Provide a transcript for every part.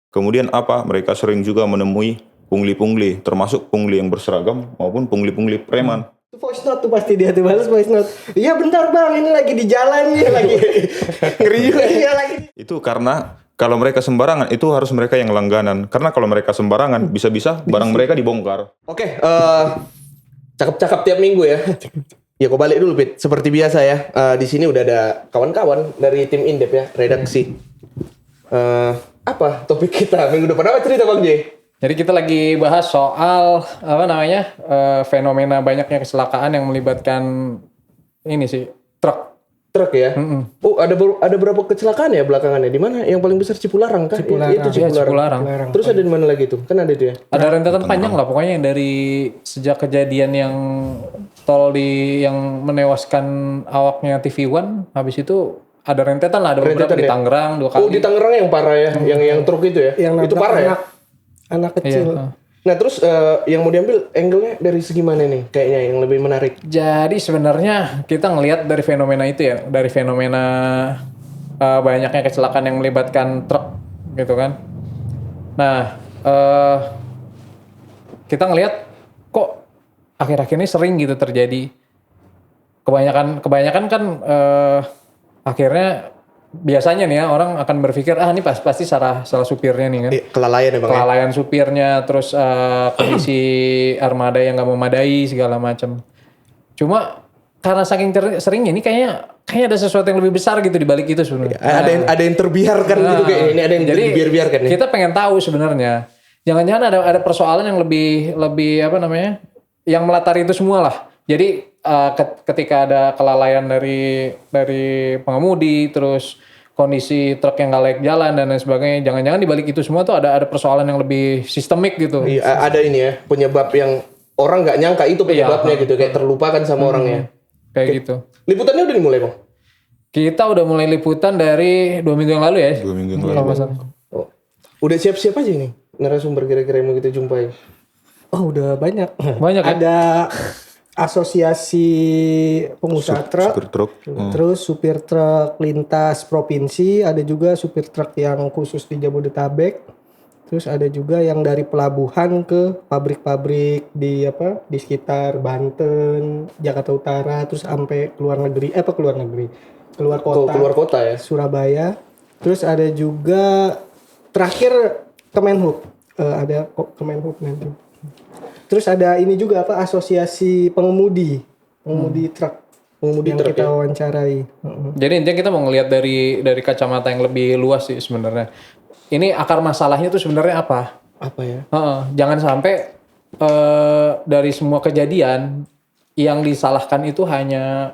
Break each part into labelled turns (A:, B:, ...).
A: Kemudian apa? Mereka sering juga menemui pungli-pungli, termasuk pungli yang berseragam maupun pungli-pungli preman.
B: Itu voice note tuh pasti dia tuh balas voice note. Iya bentar bang, ini lagi di jalan nih lagi. Ngeri juga iya lagi.
A: Itu karena kalau mereka sembarangan itu harus mereka yang langganan. Karena kalau mereka sembarangan bisa-bisa barang mereka dibongkar.
C: Oke, cakep-cakep tiap minggu ya. Ya kok balik dulu Pit. Seperti biasa ya. Di sini udah ada kawan-kawan dari tim Indep ya, redaksi. Apa topik kita minggu depan? Apa cerita Bang J?
D: Jadi kita lagi bahas soal fenomena banyaknya kecelakaan yang melibatkan ini sih
C: Truk ya. Oh ada berapa kecelakaan ya belakangannya? Di mana? Yang paling besar Cipularang kan?
B: Cipularang.
C: Itu
D: Cipularang.
C: Terus ada di mana lagi tuh? Kan ada itu ya.
D: Ada rentetan panjang lah pokoknya yang dari sejak kejadian yang tol yang menewaskan awaknya TV One, habis itu ada rentetan lah, ada beberapa di Tangerang 2 kali.
C: Oh di Tangerang yang parah ya, yang truk itu ya.
B: Yang
C: itu parah ya.
B: Anak kecil.
D: Iya.
C: Nah terus yang mau diambil angle-nya dari segi mana nih? Kayaknya yang lebih menarik.
D: Jadi sebenarnya kita ngelihat dari fenomena itu ya, dari fenomena banyaknya kecelakaan yang melibatkan truk gitu kan. Nah, kita ngelihat kok akhir-akhir ini sering gitu terjadi. Kebanyakan kan akhirnya biasanya nih ya orang akan berpikir ini pasti salah supirnya nih kan.
C: Kelalaian ya Bang.
D: Kelalaian supirnya, terus kondisi armada yang nggak memadai segala macam. Cuma karena saking seringnya ini kayaknya ada sesuatu yang lebih besar gitu di balik itu sebenarnya.
C: Ada yang terbiarkan gitu kayak ini, ada yang dibiarkan nih.
D: Kita pengen tahu sebenarnya. Jangan-jangan ada persoalan yang lebih yang melatari itu semua lah. Jadi ketika ada kelalaian dari pengemudi, terus kondisi truk yang nggak layak jalan dan lain sebagainya, jangan-jangan di balik itu semua tuh ada persoalan yang lebih sistemik gitu.
C: Iya, ada ini ya penyebab yang orang nggak nyangka itu penyebabnya gitu, kayak terlupakan sama orangnya.
D: Kayak gitu.
C: Liputannya udah dimulai Bang?
D: Kita udah mulai liputan dari 2 minggu yang lalu ya.
A: 2 minggu yang lalu.
C: Oh. Udah siap-siap aja nih narasumber kira-kira yang mau kita jumpai.
B: Oh udah banyak.
D: Banyak ya?
B: Ada asosiasi pengusaha truk,
A: Supir truk.
B: terus supir truk lintas provinsi, ada juga supir truk yang khusus di Jabodetabek, terus ada juga yang dari pelabuhan ke pabrik-pabrik di sekitar Banten, Jakarta Utara, terus sampai keluar kota
C: ya.
B: Surabaya, terus ada juga terakhir Kemenhub, ada Kemenhub nanti. Terus ada ini juga asosiasi pengemudi truk yang kita wawancarai.
D: Jadi intinya kita mau ngelihat dari kacamata yang lebih luas sih sebenarnya. Ini akar masalahnya tuh sebenarnya apa?
C: Apa ya?
D: Jangan sampai dari semua kejadian yang disalahkan itu hanya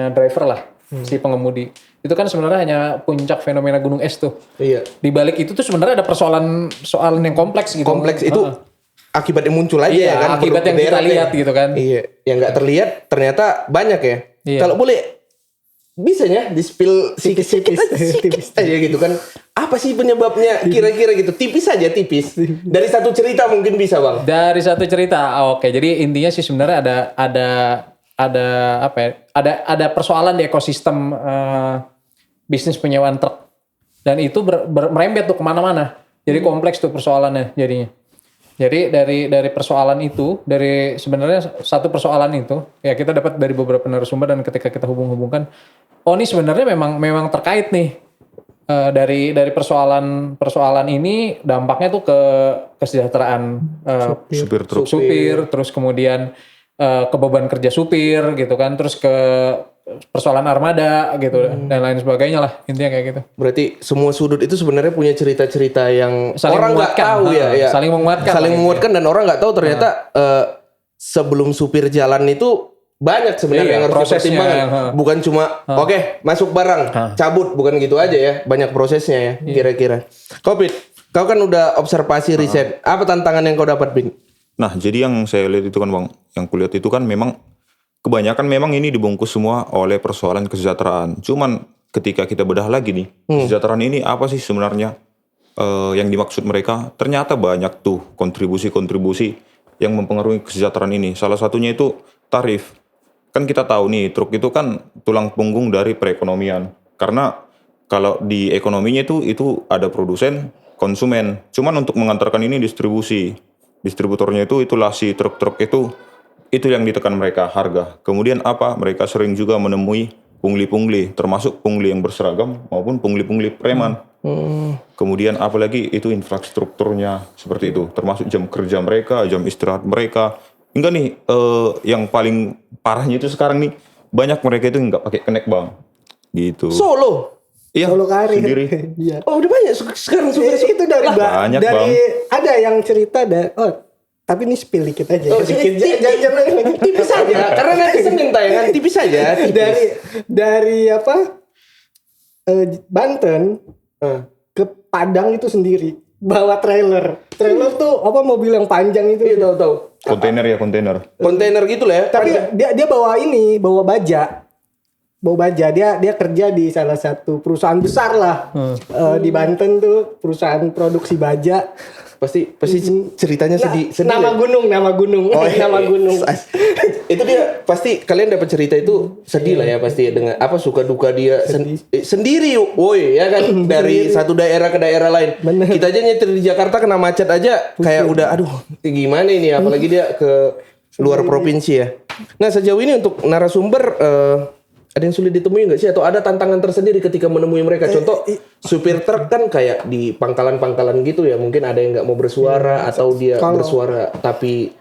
D: driver lah, si pengemudi. Itu kan sebenarnya hanya puncak fenomena gunung es tuh.
C: Iya.
D: Di balik itu tuh sebenarnya ada persoalan yang kompleks gitu.
C: Kompleks itu akibat yang muncul aja ya kan.
D: Akibat yang kita lihat gitu kan.
C: Iya. Yang nggak terlihat ternyata banyak ya.
D: Iya.
C: Kalau boleh bisa ya di-spill tipis aja gitu kan. Apa sih penyebabnya kira-kira gitu? Tipis aja, tipis. Dari satu cerita mungkin bisa Bang.
D: Dari satu cerita. Oke, jadi intinya sih sebenarnya ada persoalan di ekosistem bisnis penyewaan truk. Dan itu merembet tuh kemana-mana. Jadi kompleks tuh persoalannya jadinya. Jadi dari persoalan itu, dari sebenarnya satu persoalan itu, ya kita dapat dari beberapa narasumber dan ketika kita hubung-hubungkan, ini sebenarnya memang terkait nih dari persoalan ini dampaknya tuh ke kesejahteraan supir, terus kemudian ke beban kerja supir gitu kan, terus ke persoalan armada gitu dan lain sebagainya lah, intinya kayak gitu.
C: Berarti semua sudut itu sebenarnya punya cerita-cerita yang saling orang nggak tahu ya.
D: Saling menguatkan
C: dan orang nggak tahu ternyata sebelum supir jalan itu banyak sebenarnya yang harus dipertimbangkan. Bukan cuma oke, masuk barang, cabut, bukan gitu aja ya. Banyak prosesnya ya kira-kira. Kopit, kau kan udah observasi riset. Apa tantangan yang kau dapat, Bin?
A: Nah, jadi yang saya lihat itu kan Bang, yang kulihat itu kan memang kebanyakan memang ini dibungkus semua oleh persoalan kesejahteraan. Cuman ketika kita bedah lagi nih, kesejahteraan ini apa sih sebenarnya yang dimaksud mereka? Ternyata banyak tuh kontribusi-kontribusi yang mempengaruhi kesejahteraan ini. Salah satunya itu tarif. Kan kita tahu nih, truk itu kan tulang punggung dari perekonomian. Karena kalau di ekonominya itu ada produsen, konsumen. Cuman untuk mengantarkan ini distributornya itulah si truk-truk itu yang ditekan mereka harga. Kemudian apa? Mereka sering juga menemui pungli-pungli, termasuk pungli yang berseragam maupun pungli-pungli preman. Kemudian apalagi itu infrastrukturnya seperti itu, termasuk jam kerja mereka, jam istirahat mereka. Hingga nih yang paling parahnya itu sekarang nih banyak mereka itu nggak pakai kenek bang, gitu.
C: Solo.
A: Iya,
B: Solo karir.
A: sendiri.
B: Iya.
C: Oh udah banyak sekarang supir.
B: Itu dari
A: banyak,
B: dari
A: Bang.
B: ada yang cerita tapi ini spill dikit aja.
C: Oh,
B: Jangan
C: tipis aja, karena nanti Senin tayangan tipis aja.
B: dari Banten ke Padang itu sendiri bawa trailer tuh mobil yang panjang itu.
C: Iya tahu.
A: Kontainer ya, kontainer.
C: Kontainer gitu lah ya.
B: Tapi dia bawa baja. Dia kerja di salah satu perusahaan besar lah di Banten tuh, perusahaan produksi baja.
C: Pasti ceritanya sedih
B: Nama
C: ya?
B: gunung.
C: Oh, iya.
B: Nama gunung.
C: Itu dia pasti kalian dapat cerita itu sedih lah ya pasti dengan apa suka duka dia sendiri woi ya kan dari satu daerah ke daerah lain.
B: Bener.
C: Kita aja nyetir di Jakarta kena macet aja kayak udah aduh gimana ini apalagi dia ke luar provinsi ya. Nah sejauh ini untuk narasumber ada yang sulit ditemui nggak sih atau ada tantangan tersendiri ketika menemui mereka? Contoh supir truk kan kayak di pangkalan-pangkalan gitu ya, mungkin ada yang nggak mau bersuara atau dia bersuara tapi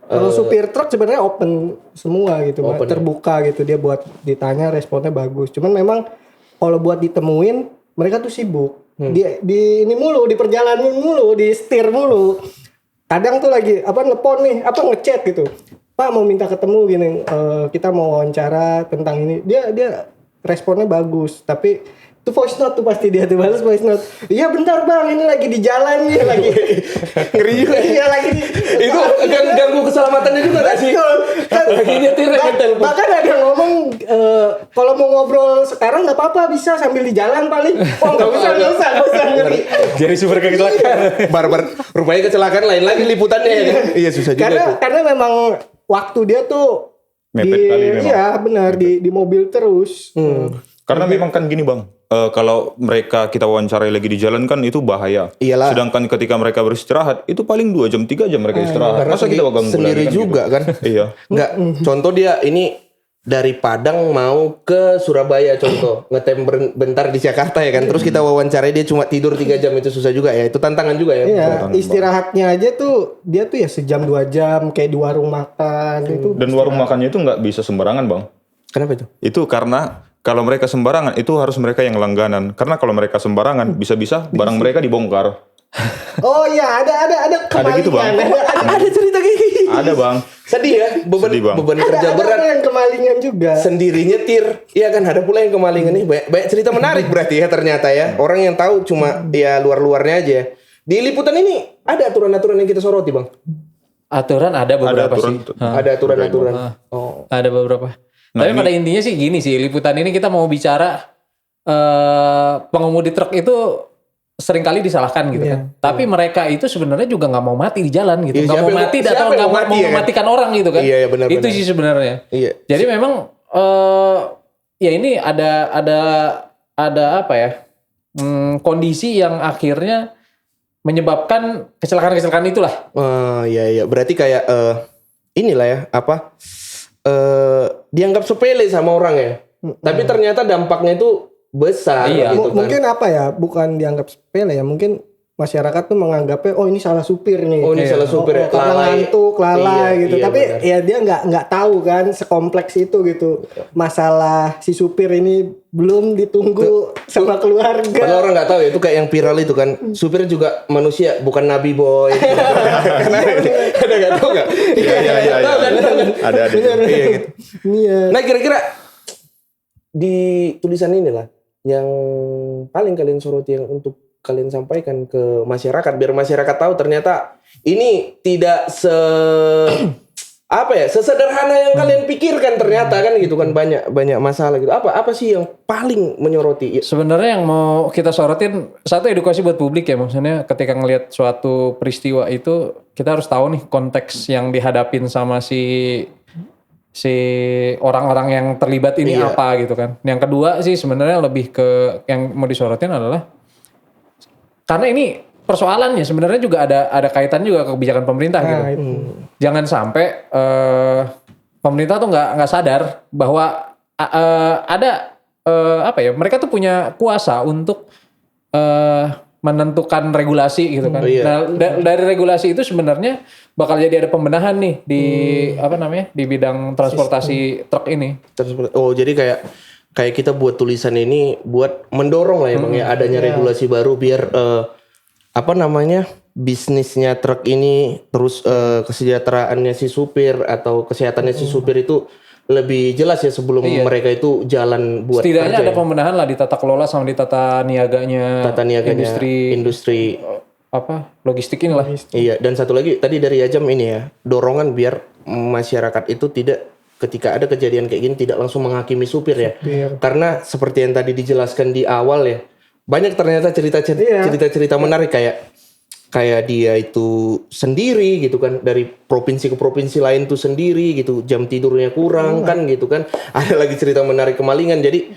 B: kalau supir truk sebenarnya open semua gitu,
C: Open,
B: terbuka gitu, dia buat ditanya responnya bagus. Cuman memang kalau buat ditemuin mereka tuh sibuk. Di ini mulu, di perjalanan mulu, di setir mulu. Kadang tuh lagi nelpon nih, ngechat gitu. Pak mau minta ketemu gini, kita mau wawancara tentang ini. Dia responnya bagus, tapi itu voice note tuh pasti dia tuh balas voice note. Iya bentar bang, ini lagi di jalan nih lagi.
C: ngeri juga.
B: Iya lagi di.
C: Itu ganggu keselamatannya juga nggak sih? Lagi nyetir lagi telepon.
B: Bahkan ada yang ngomong kalau mau ngobrol sekarang nggak apa-apa bisa sambil di jalan paling. Oh nggak usah ngeri.
C: Jadi super kecelakaan. Barbar. Rupanya kecelakaan lain lagi liputannya ya. Iya susah juga.
B: Karena memang waktu dia tuh
A: Mepet kali memang.
B: Iya benar di mobil terus.
A: Karena memang kan gini bang, kalau mereka kita wawancarai lagi di jalan kan itu bahaya.
C: Iyalah.
A: Sedangkan ketika mereka beristirahat itu paling 2 jam 3 jam mereka istirahat.
C: Karena
A: Masa kita ganggu
C: sendiri
A: lagi
C: juga
A: gitu?
C: kan.
A: Iya.
C: Enggak. Contoh dia ini dari Padang mau ke Surabaya contoh ngetem bentar di Jakarta ya kan. Terus kita wawancarai dia cuma tidur 3 jam itu susah juga ya. Itu tantangan juga ya.
B: Iya, istirahatnya aja tuh dia tuh ya sejam 2 jam kayak di warung makan itu.
A: Dan warung makannya itu nggak bisa sembarangan bang.
C: Kenapa itu?
A: Itu karena kalau mereka sembarangan itu harus mereka yang langganan. Karena kalau mereka sembarangan bisa-bisa barang mereka dibongkar.
B: Oh iya ada kemalingan.
A: gitu, Bang.
C: Ada cerita kayak gini.
A: Ada bang.
C: Sedih ya,
A: Sedih, Bang.
C: beban kerja berat.
B: Ada yang kemalingan juga.
C: Sendiri nyetir. Iya kan ada pula yang kemalingan nih. Banyak cerita menarik berarti ya ternyata ya. Orang yang tahu cuma ya luar-luarnya aja. Di liputan ini ada aturan-aturan yang kita soroti, Bang.
D: Aturan ada beberapa
A: aturan.
D: sih.
C: Ada aturan-aturan. Oh.
D: Ada beberapa.
A: Nah,
D: Tapi pada intinya sih gini sih, liputan ini kita mau bicara pengemudi truk itu seringkali disalahkan gitu kan. Tapi mereka itu sebenarnya juga nggak mau mati di jalan gitu.
C: Iya,
D: Nggak mau mati atau nggak mau mematikan orang gitu kan.
C: Iya, benar.
D: Itu sih sebenarnya.
C: Iya.
D: Jadi memang ya ini ada apa ya? Kondisi yang akhirnya menyebabkan kecelakaan-kecelakaan itulah.
C: Iya. Berarti kayak inilah ya dianggap sepele sama orang ya. Tapi ternyata dampaknya itu besar
D: Iya.
C: gitu kan.
B: Mungkin apa ya? Bukan dianggap sepele ya. Mungkin masyarakat tuh menganggapnya ini salah supir nih.
C: Oh, ini salah supir ya.
B: Karena ngantuk, lalai gitu.
C: Iya,
B: Tapi
C: benar.
B: ya dia nggak tahu kan sekompleks itu gitu. Masalah si supir ini belum ditunggu sama keluarga.
C: Padahal orang nggak tahu ya itu kayak yang viral itu kan. Supir juga manusia, bukan nabi boy. Ada nggak tahu nggak?
A: Iya. Ada.
C: Iya gitu.
B: Iya.
C: Nah kira-kira di tulisan inilah yang paling kalian soroti yang untuk kalian sampaikan ke masyarakat biar masyarakat tahu ternyata ini tidak sesederhana yang kalian pikirkan ternyata kan gitu kan banyak masalah gitu. Apa sih yang paling menyoroti?
D: Sebenarnya yang mau kita sorotin satu edukasi buat publik ya, maksudnya ketika ngelihat suatu peristiwa itu kita harus tahu nih konteks yang dihadapin sama si orang-orang yang terlibat ini apa gitu kan. Yang kedua sih sebenarnya lebih ke yang mau disorotin adalah karena ini persoalannya sebenarnya juga ada kaitan juga ke kebijakan pemerintah gitu. Jangan sampai pemerintah tuh nggak sadar bahwa ada apa ya, mereka tuh punya kuasa untuk menentukan regulasi gitu kan. Nah, dari regulasi itu sebenarnya bakal jadi ada pembenahan nih di apa namanya, di bidang transportasi truk ini.
C: Oh, jadi kayak kita buat tulisan ini buat mendorong lah ya Bang ya, adanya regulasi baru biar apa namanya, bisnisnya truk ini terus kesejahteraannya si supir atau kesehatannya si supir itu lebih jelas ya sebelum mereka itu jalan buat
D: setidaknya
C: kerja
D: ada pembenahan lah di tata kelola sama di tata niaganya industri apa logistik inilah.
C: Iya, dan satu lagi tadi dari Ajam ini ya, dorongan biar masyarakat itu tidak, ketika ada kejadian kayak gini tidak langsung menghakimi supir ya. Karena seperti yang tadi dijelaskan di awal ya, banyak ternyata cerita-cerita menarik kayak dia itu sendiri gitu kan, dari provinsi ke provinsi lain tuh sendiri gitu, jam tidurnya kurang kan gitu kan. Ada lagi cerita menarik kemalingan, jadi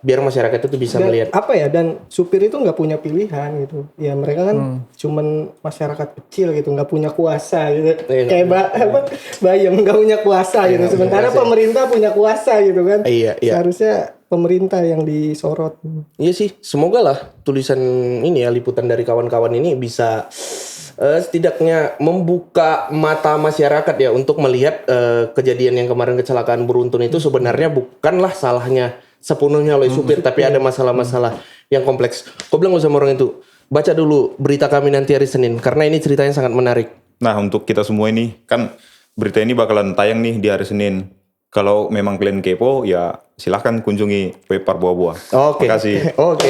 C: biar masyarakat itu bisa melihat
B: apa ya, dan supir itu nggak punya pilihan gitu ya, mereka kan cuman masyarakat kecil gitu, nggak punya kuasa gitu, kayak Bayem nggak punya kuasa gitu, sementara pemerintah punya kuasa gitu kan. Seharusnya pemerintah yang disorot.
C: Iya sih, semoga lah tulisan ini ya, liputan dari kawan-kawan ini bisa setidaknya membuka mata masyarakat ya untuk melihat kejadian yang kemarin, kecelakaan beruntun itu sebenarnya bukanlah salahnya sepenuhnya oleh supir, tapi ada masalah-masalah yang kompleks. Kau bilang sama orang itu, baca dulu berita kami nanti hari Senin karena ini ceritanya sangat menarik.
A: Nah, untuk kita semua ini kan berita ini bakalan tayang nih di hari Senin. Kalau memang kalian kepo ya silahkan kunjungi web Parboa Boa.
C: Oke.
A: Terima kasih.
C: Oke.